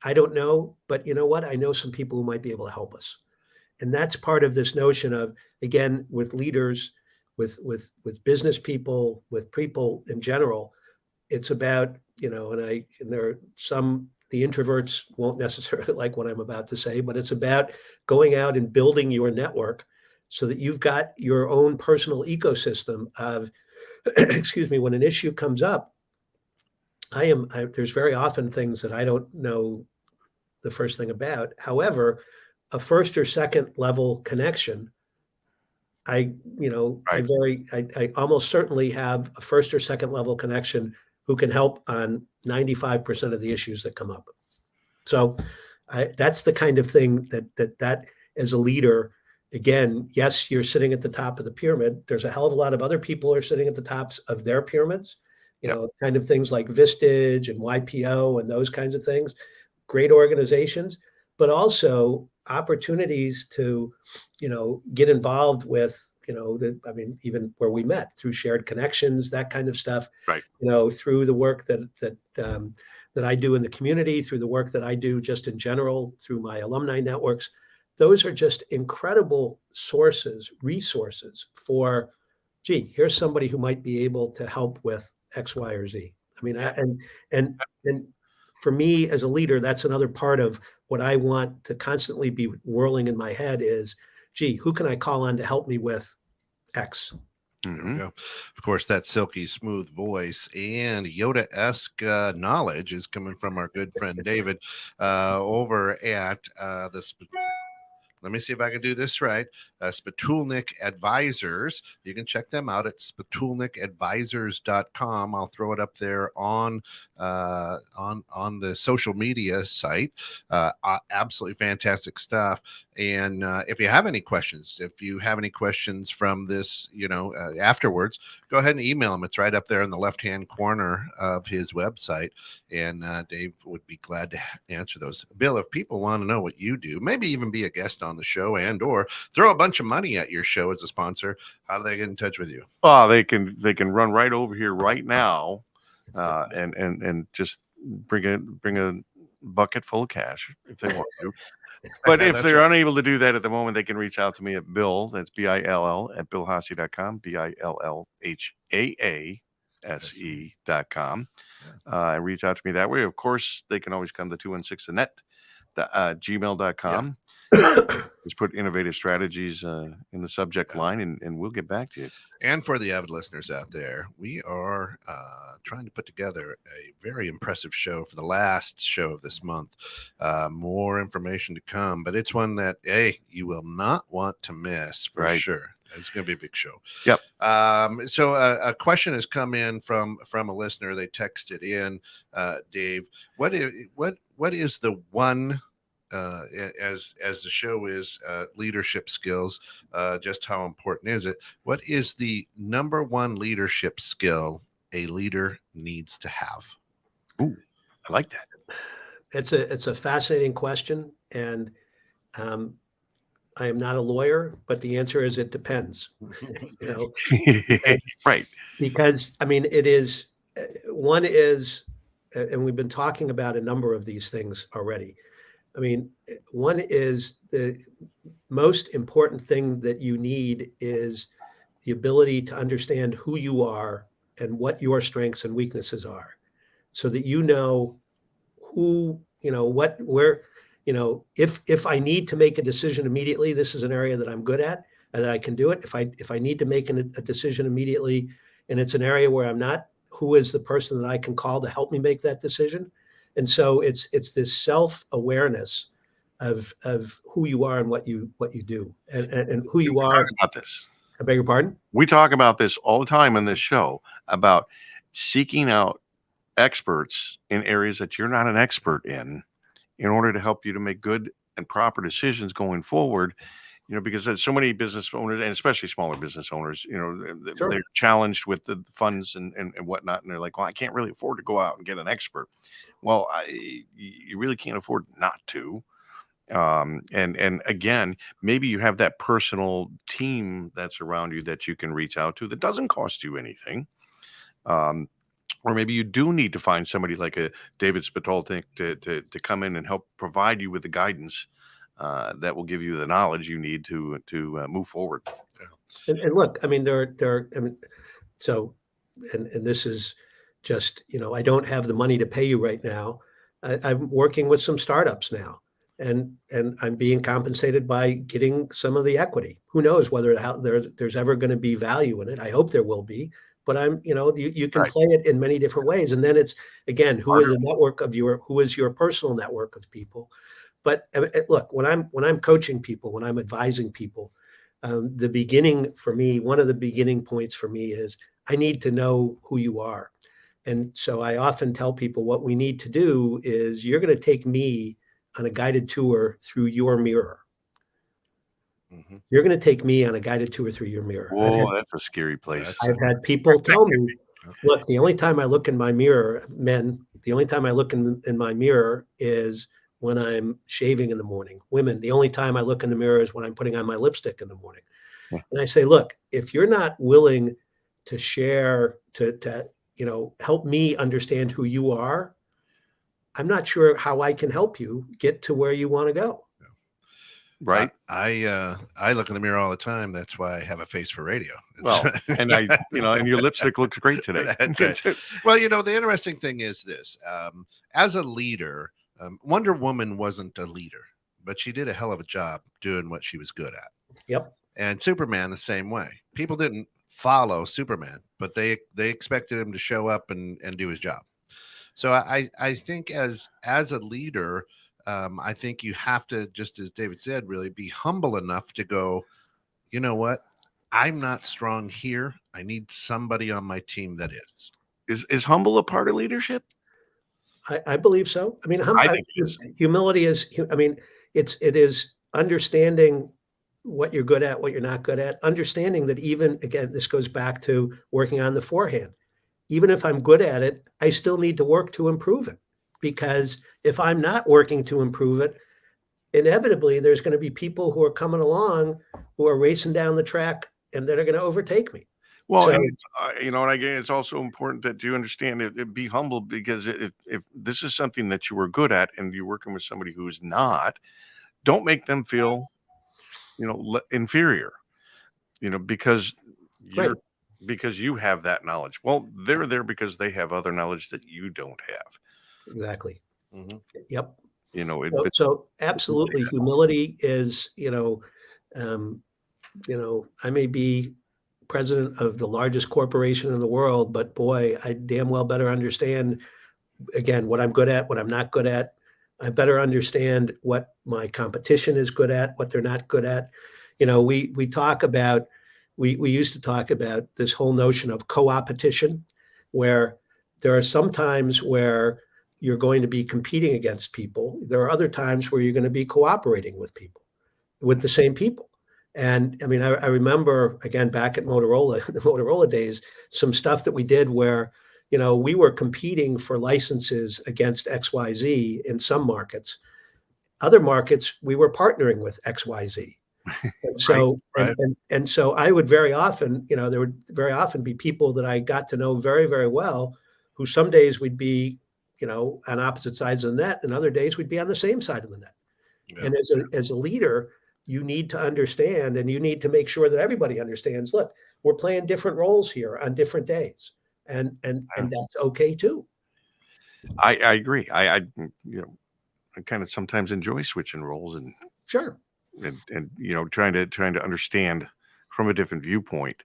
I don't know, but you know what? I know some people who might be able to help us. And that's part of this notion of, again, with leaders, with business people, with people in general, it's about, and there are some, the introverts won't necessarily like what I'm about to say, but it's about going out and building your network so that you've got your own personal ecosystem of, excuse me, when an issue comes up, there's very often things that I don't know the first thing about. However, a first or second level connection, I almost certainly have a first or second level connection who can help on 95% of the issues that come up. So that's the kind of thing that as a leader, again, yes, you're sitting at the top of the pyramid. There's a hell of a lot of other people who are sitting at the tops of their pyramids, kind of things like Vistage and YPO and those kinds of things, great organizations, but also opportunities to, get involved with, even where we met through shared connections, that kind of stuff, Right. Through the work that I do in the community, through the work that I do just in general, through my alumni networks. Those are just incredible resources for, gee, here's somebody who might be able to help with X, Y, or Z. I mean, and for me as a leader, that's another part of what I want to constantly be whirling in my head is, gee, who can I call on to help me with X? There we go. Of course, that silky smooth voice and Yoda-esque knowledge is coming from our good friend David over at let me see if I can do this right. Spitulnik Advisors. You can check them out at spitulnikadvisors.com. I'll throw it up there on the social media site. Absolutely fantastic stuff. And if you have any questions, from this, afterwards, go ahead and email him. It's right up there in the left-hand corner of his website. And Dave would be glad to answer those. Bill, if people want to know what you do, maybe even be a guest on the show and or throw a bunch of money at your show as a sponsor, how do they get in touch with you? Oh, they can run right over here right now, and just bring a bucket full of cash if they want to. But if they're unable to do that at the moment, they can reach out to me at Bill. That's BILL at BillHaase.com, BILLHAASE.com, and reach out to me that way. Of course, they can always come to 216thenet, gmail.com. Just put innovative strategies in the subject line, and we'll get back to you. And for the avid listeners out there, we are trying to put together a very impressive show for the last show of this month. More information to come, but it's one that, you will not want to miss for sure. It's going to be a big show. Yep. So a question has come in from a listener. They texted in, Dave, what is the one, as the show is leadership skills, just how important is it? What is the number one leadership skill a leader needs to have? Ooh, I like that. It's a fascinating question, and I am not a lawyer, but the answer is it depends. Right. Because I mean, it is one is, and we've been talking about a number of these things already. I mean, one is the most important thing that you need is the ability to understand who you are and what your strengths and weaknesses are, so that who, where, if I need to make a decision immediately, this is an area that I'm good at and that I can do it. If I need to make a decision immediately and it's an area where I'm not, who is the person that I can call to help me make that decision? And so it's this self-awareness of who you are and what you do and who you are. Talk about this. I beg your pardon? We talk about this all the time on this show about seeking out experts in areas that you're not an expert in order to help you to make good and proper decisions going forward. Because there's so many business owners, and especially smaller business owners, Sure. they're challenged with the funds and whatnot, and they're like, well, I can't really afford to go out and get an expert. Well, you really can't afford not to. And again, maybe you have that personal team that's around you that you can reach out to that doesn't cost you anything. Or maybe you do need to find somebody like a David Spitolnik to come in and help provide you with the guidance that will give you the knowledge you need to move forward. And look, I mean, I mean, so, and this is just, I don't have the money to pay you right now. I'm working with some startups now, and I'm being compensated by getting some of the equity. Who knows whether there's ever going to be value in it? I hope there will be, but you can Right. play it in many different ways. And then it's, again, who is your personal network of people? But look, when I'm coaching people, when I'm advising people, the beginning for me, one of the beginning points for me is I need to know who you are. And so I often tell people what we need to do is you're going to take me on a guided tour through your mirror. Mhm. You're going to take me on a guided tour through your mirror. Whoa, that's a scary place. That's- I've had people tell me, look, the only time I look in my mirror, the only time I look in my mirror is when I'm shaving in the morning. Women, the only time I look in the mirror is when I'm putting on my lipstick in the morning. Yeah. And I say, look, if you're not willing to share, to help me understand who you are, I'm not sure how I can help you get to where you want to go. Right. I look in the mirror all the time. That's why I have a face for radio. Well, and and your lipstick looks great today. That's right. Well, the interesting thing is this: as a leader, Wonder Woman wasn't a leader, but she did a hell of a job doing what she was good at. Yep. And Superman the same way. People didn't follow Superman, but they expected him to show up and do his job. So I think as a leader, I think you have to, just as David said, really be humble enough to go, you know what? I'm not strong here. I need somebody on my team that is. Is humble a part of leadership? I believe so. I mean, I think it is. humility is, I mean, it is understanding what you're good at, what you're not good at, understanding that even, again, this goes back to working on the forehand. Even if I'm good at it, I still need to work to improve it. Because if I'm not working to improve it, inevitably there's going to be people who are coming along who are racing down the track and that are going to overtake me. Well, So- and it's, and again, it's also important that you understand it, be humble, because if this is something that you were good at and you're working with somebody who's not, don't make them feel, inferior, because Right. because you have that knowledge. Well, they're there because they have other knowledge that you don't have. Exactly. Mhm. Yep. But So absolutely, humility is, I may be president of the largest corporation in the world, but boy, I damn well better understand, again, what I'm good at, what I'm not good at. I better understand what my competition is good at, what they're not good at. We talk about, we used to talk about this whole notion of co-opetition, where there are some times where you're going to be competing against people. There are other times where you're going to be cooperating with people, with the same people. And I mean, I remember, again, back at Motorola, the Motorola days, some stuff that we did where, we were competing for licenses against XYZ in some markets. Other markets, we were partnering with XYZ. And so, Right. And so I would very often, there would very often be people that I got to know very, very well, who some days we'd be, on opposite sides of the net, and other days we'd be on the same side of the net. Yeah. And as a leader, you need to understand, and you need to make sure that everybody understands, look, we're playing different roles here on different days. And that's okay too. I agree. I kind of sometimes enjoy switching roles and Sure. trying to understand from a different viewpoint,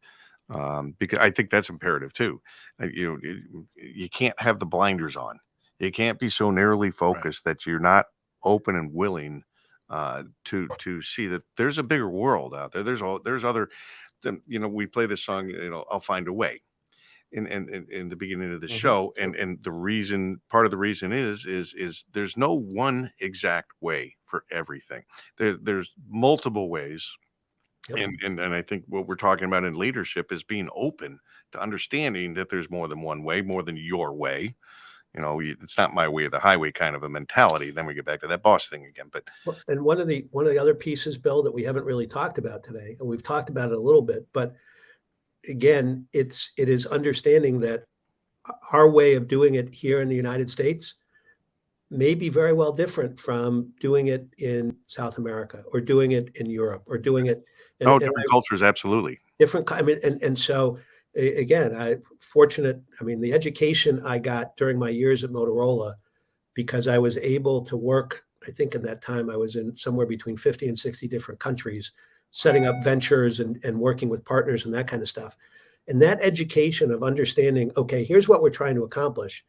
because I think that's imperative too. You can't have the blinders on. You can't be so narrowly focused that you're not open and willing to see that there's a bigger world out there. There's other. We play this song. I'll find a way. in the beginning of the Mhm. show, and part of the reason is there's no one exact way for everything. There's multiple ways. Yep. And I think what we're talking about in leadership is being open to understanding that there's more than one way, more than your way. It's not my way or the highway kind of a mentality. Then we get back to that boss thing again. But And one of the other pieces, Bill, that we haven't really talked about today, and we've talked about it a little bit, but again, it is understanding that our way of doing it here in the United States may be very well different from doing it in South America or doing it in Europe or doing it in, different cultures, absolutely. different. I mean, and so again, I mean, the education I got during my years at Motorola, because I was able to work. I think in that time I was in somewhere between 50 and 60 different countries, setting up ventures and working with partners and that kind of stuff. And that education of understanding, okay, here's what we're trying to accomplish.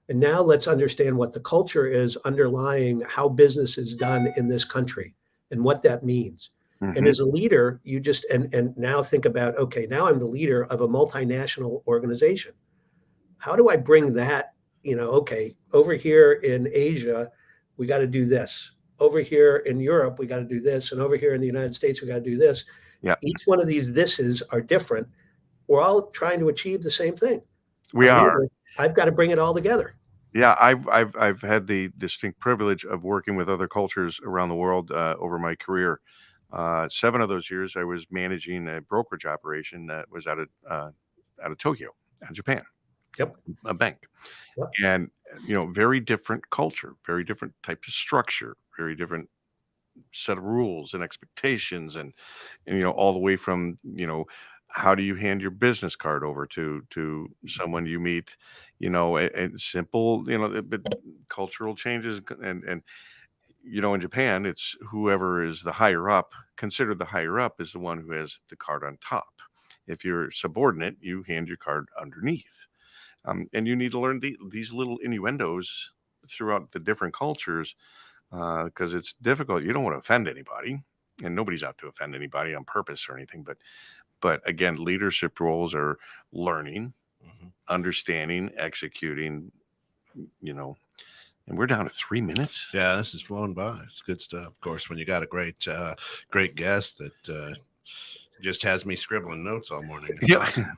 And now let's understand what the culture is underlying how business is done in this country and what that means. And Mhm. as a leader, you just, and now think about, okay, now I'm the leader of a multinational organization. How do I bring that, okay, over here in Asia, we got to do this. Over here in Europe, we got to do this. And over here in the United States, we got to do this. Yeah. Each one of these thises are different. We're all trying to achieve the same thing. We I'm are. leader. I've got to bring it all together. Yeah, I've had the distinct privilege of working with other cultures around the world over my career. 7 of those years, I was managing a brokerage operation that was out of Tokyo, Japan, Yep. a bank, Yep. and very different culture, very different type of structure, very different set of rules and expectations, and all the way from how do you hand your business card over to someone you meet, and simple, but cultural changes, and in Japan, it's whoever is the higher up, considered the higher up, is the one who has the card on top. If you're subordinate, you hand your card underneath. And you need to learn these little innuendos throughout the different cultures because it's difficult. You don't want to offend anybody, and nobody's out to offend anybody on purpose or anything. But again, leadership roles are learning, Mhm. understanding, executing, and we're down to 3 minutes. Yeah, this is flowing by. It's good stuff. Of course, when you got a great guest that just has me scribbling notes all morning. It's Yeah. awesome.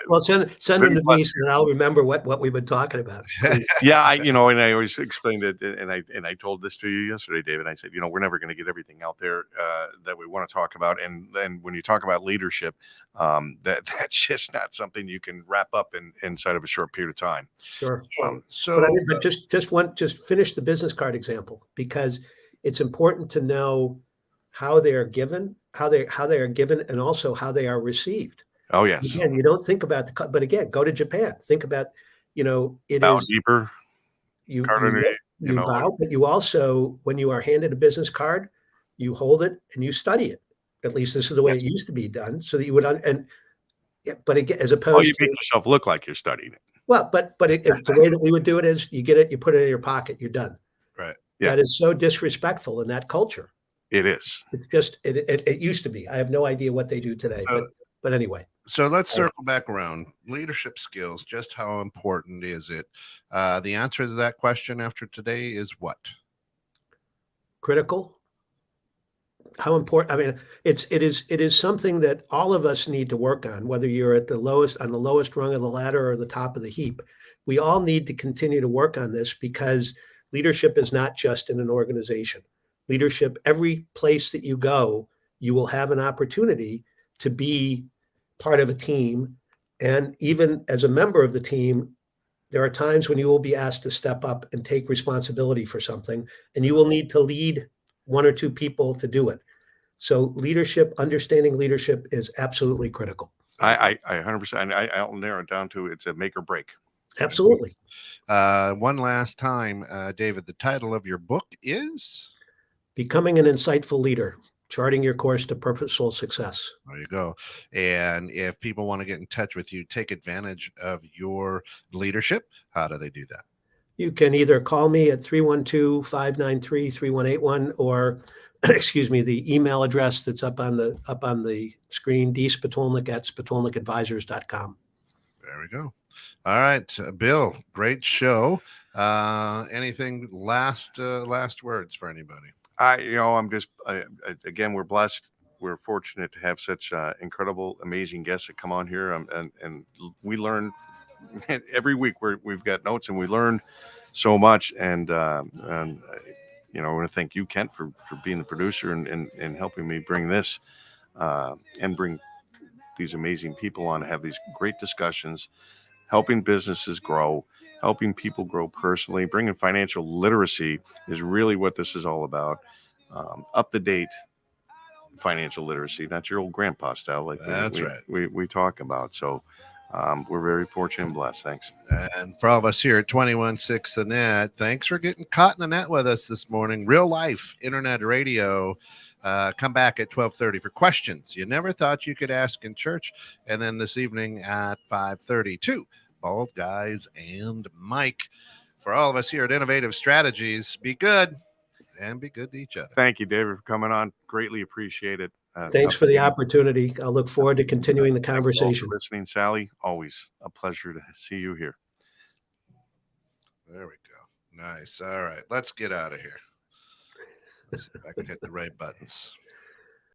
Well, send them to me and I'll remember what we've been talking about. Yeah, and I always explained it, and I told this to you yesterday, David. I said, we're never going to get everything out there that we want to talk about, and then when you talk about leadership, that's just not something you can wrap up inside of a short period of time. Sure. So, But I mean, but just finish the business card example, because it's important to know how they are given, how they are given, and also how they are received. Oh yes, Again, you don't think about but again, go to Japan. Think about, it bow is deeper, you card underneath, you bow, but you also, when you are handed a business card, you hold it and you study it. At least this is the way it used to be done, so that you would but again, as Oh, opposed you to, make yourself look like you're studying it. well, but the way that we would do it is you get it, you put it in your pocket, you're done. right. Yeah. That is so disrespectful in that culture. It is. It's just it used to be. I have no idea what they do today, but anyway. So let's circle back around. Leadership skills, just how important is it? The answer to that question after today is what? Critical. How important? I mean, it is something that all of us need to work on, whether you're on the lowest rung of the ladder or the top of the heap. We all need to continue to work on this, because leadership is not just in an organization. Leadership, every place that you go, you will have an opportunity to be part of a team. And even as a member of the team, there are times when you will be asked to step up and take responsibility for something, and you will need to lead 1 or 2 people to do it. So leadership, understanding leadership, is absolutely critical. I 100%. I'll narrow it down to it's a make or break. Absolutely. One last time, David, the title of your book is? Becoming an Insightful Leader, Charting Your Course to Purposeful Success. There you go. And if people want to get in touch with you, take advantage of your leadership, how do they do that? You can either call me at 312-593-3181, or excuse me, the email address that's up on the screen, dspatulnik@spatulnikadvisors.com. There we go. All right, Bill, great show. Anything last words for anybody? I'm just again, we're blessed. We're fortunate to have such incredible, amazing guests that come on here, and we learn every week. We've got notes, and we learn so much. And I want to thank you, Kent, for being the producer and helping me bring this and bring these amazing people on to have these great discussions, helping businesses grow, helping people grow personally, bringing financial literacy is really what this is all about. Up to date financial literacy, not your old grandpa style like That's right. we talk about. So we're very fortunate and blessed. Thanks. And for all of us here at 21.6 The Net, thanks for getting caught in the net with us this morning. Real life internet radio. Come back at 12:30 for questions you never thought you could ask in church. And then this evening at 5:32, Bald Guys and Mike. For all of us here at Innovative Strategies, be good and be good to each other. Thank you, David, for coming on. Greatly appreciate it. Thanks for the opportunity. I'll look forward to continuing the conversation. Listening, Sally, always a pleasure to see you here. There we go. Nice. All right, let's get out of here. Let's see if I can hit the right buttons.